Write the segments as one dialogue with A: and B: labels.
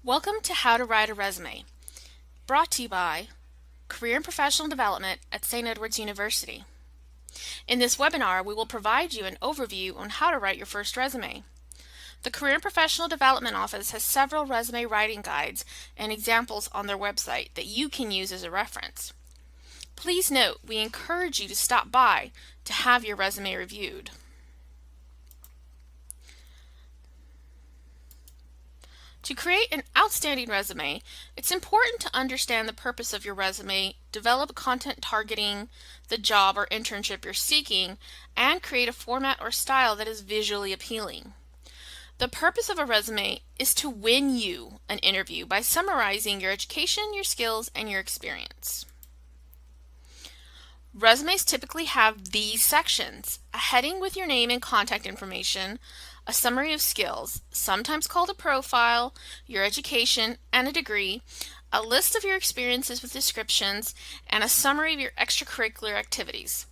A: Welcome to How to Write a Resume, brought to you by Career and Professional Development at St. Edward's University. In this webinar, we will provide you an overview on how to write your first resume. The Career and Professional Development Office has several resume writing guides and examples on their website that you can use as a reference. Please note, we encourage you to stop by to have your resume reviewed. To create an outstanding resume, it's important to understand the purpose of your resume, develop content targeting the job or internship you're seeking, and create a format or style that is visually appealing. The purpose of a resume is to win you an interview by summarizing your education, your skills, and your experience. Resumes typically have these sections: a heading with your name and contact information, a summary of skills, sometimes called a profile, your education and a degree, a list of your experiences with descriptions, and a summary of your extracurricular activities.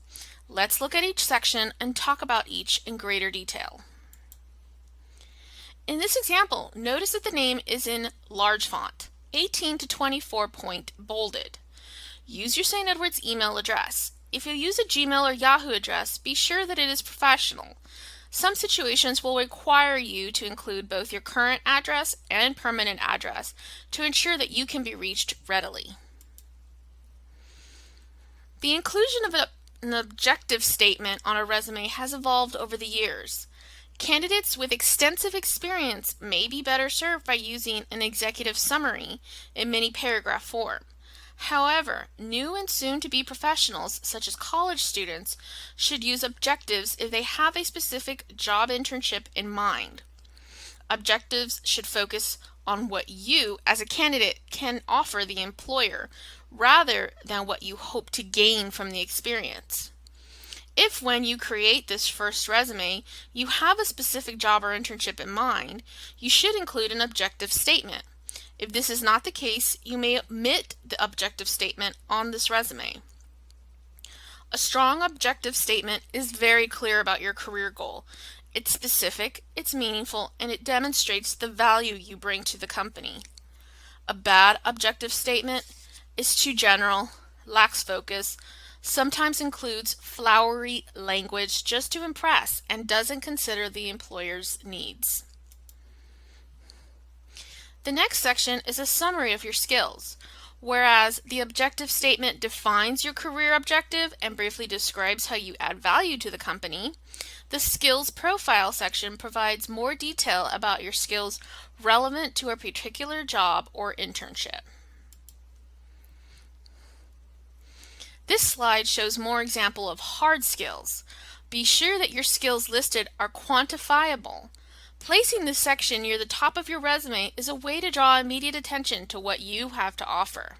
A: Let's look at each section and talk about each in greater detail. In this example, notice that the name is in large font, 18 to 24 point bolded. Use your St. Edward's email address. If you use a Gmail or Yahoo address, be sure that it is professional. Some situations will require you to include both your current address and permanent address to ensure that you can be reached readily. The inclusion of an objective statement on a resume has evolved over the years. Candidates with extensive experience may be better served by using an executive summary in many paragraph form. However, new and soon-to-be professionals, such as college students, should use objectives if they have a specific job internship in mind. Objectives should focus on what you, as a candidate, can offer the employer, rather than what you hope to gain from the experience. If when you create this first resume, you have a specific job or internship in mind, you should include an objective statement. If this is not the case, you may omit the objective statement on this resume. A strong objective statement is very clear about your career goal. It's specific, it's meaningful, and it demonstrates the value you bring to the company. A bad objective statement is too general, lacks focus, sometimes includes flowery language just to impress, and doesn't consider the employer's needs. The next section is a summary of your skills. Whereas the objective statement defines your career objective and briefly describes how you add value to the company, the skills profile section provides more detail about your skills relevant to a particular job or internship. This slide shows more example of hard skills. Be sure that your skills listed are quantifiable. Placing this section near the top of your resume is a way to draw immediate attention to what you have to offer.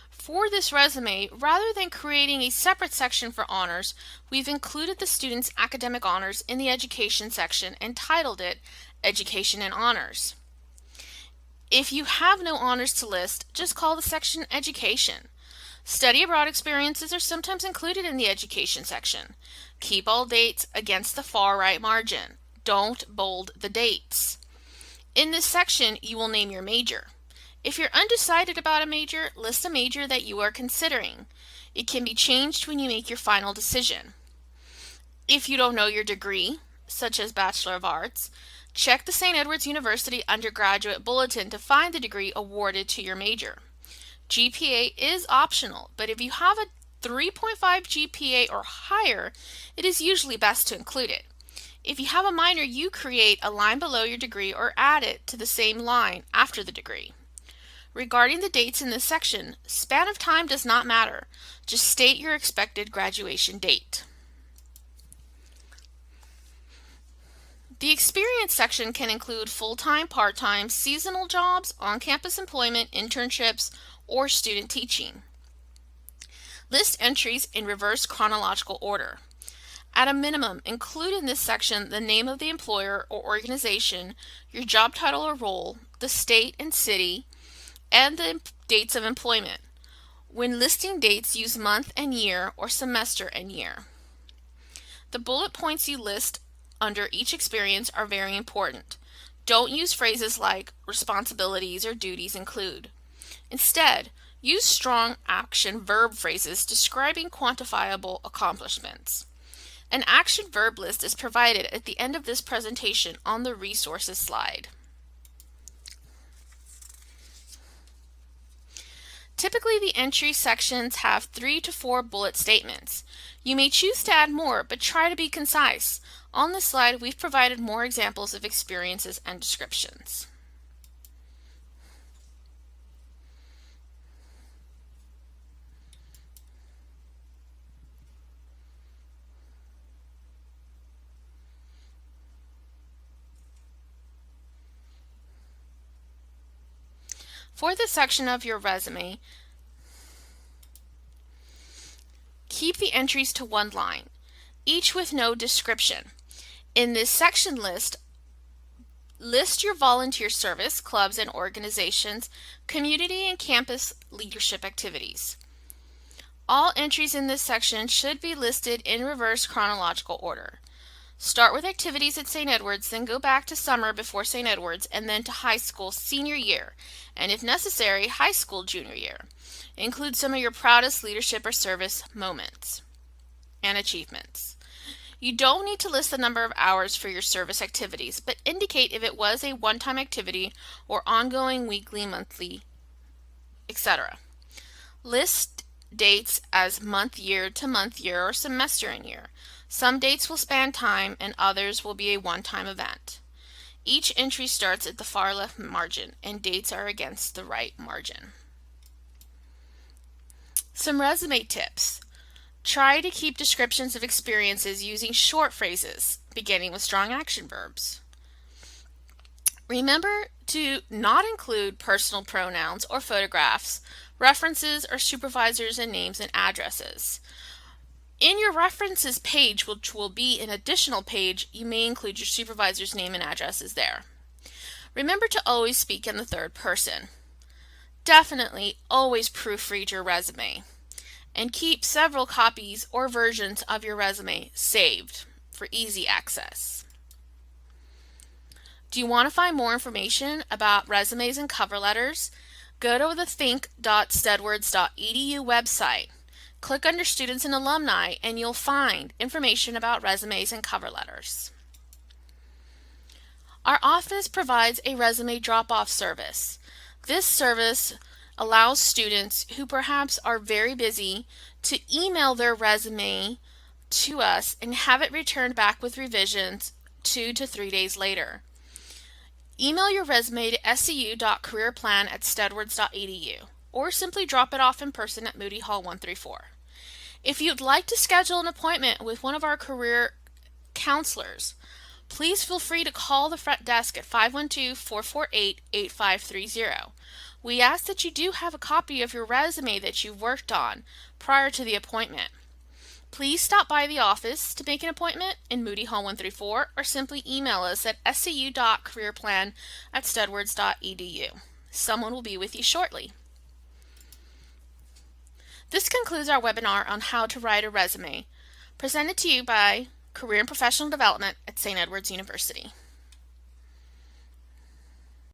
A: For this resume, rather than creating a separate section for honors, we've included the student's academic honors in the education section and titled it Education and Honors. If you have no honors to list, just call the section Education. Study abroad experiences are sometimes included in the education section. Keep all dates against the far right margin. Don't bold the dates. In this section, you will name your major. If you're undecided about a major, list a major that you are considering. It can be changed when you make your final decision. If you don't know your degree, such as Bachelor of Arts, check the St. Edward's University Undergraduate Bulletin to find the degree awarded to your major. GPA is optional, but if you have a 3.5 GPA or higher, it is usually best to include it. If you have a minor, you create a line below your degree or add it to the same line after the degree. Regarding the dates in this section, span of time does not matter. Just state your expected graduation date. The experience section can include full-time, part-time, seasonal jobs, on-campus employment, internships, or student teaching. List entries in reverse chronological order. At a minimum, include in this section the name of the employer or organization, your job title or role, the state and city, and the dates of employment. When listing dates, use month and year or semester and year. The bullet points you list under each experience are very important. Don't use phrases like responsibilities or duties include. Instead, use strong action verb phrases describing quantifiable accomplishments. An action verb list is provided at the end of this presentation on the resources slide. Typically, the entry sections have 3 to 4 bullet statements. You may choose to add more, but try to be concise. On this slide, we've provided more examples of experiences and descriptions. For this section of your resume, keep the entries to one line, each with no description. In this section list your volunteer service, clubs and organizations, community and campus leadership activities. All entries in this section should be listed in reverse chronological order. Start with activities at St. Edward's, then go back to summer before St. Edward's, and then to high school senior year, and if necessary, high school junior year. Include some of your proudest leadership or service moments and achievements. You don't need to list the number of hours for your service activities, but indicate if it was a one-time activity or ongoing weekly, monthly, etc. List dates as month, year to month, year, or semester in year. Some dates will span time and others will be a one-time event. Each entry starts at the far left margin and dates are against the right margin. Some resume tips. Try to keep descriptions of experiences using short phrases, beginning with strong action verbs. Remember to not include personal pronouns or photographs, references or supervisors and names and addresses. In your references page, which will be an additional page, you may include your supervisor's name and addresses there. Remember to always speak in the third person. Definitely always proofread your resume and keep several copies or versions of your resume saved for easy access. Do you want to find more information about resumes and cover letters? Go to the think.stedwards.edu website. Click under Students and Alumni and you'll find information about resumes and cover letters. Our office provides a resume drop-off service. This service allows students who perhaps are very busy to email their resume to us and have it returned back with revisions 2 to 3 days later. Email your resume to scu.careerplan@stedwards.edu or simply drop it off in person at Moody Hall 134. If you'd like to schedule an appointment with one of our career counselors, please feel free to call the front desk at 512-448-8530. We ask that you do have a copy of your resume that you've worked on prior to the appointment. Please stop by the office to make an appointment in Moody Hall 134 or simply email us at scu.careerplan@stedwards.edu. Someone will be with you shortly. This concludes our webinar on how to write a resume, presented to you by Career and Professional Development at St. Edward's University.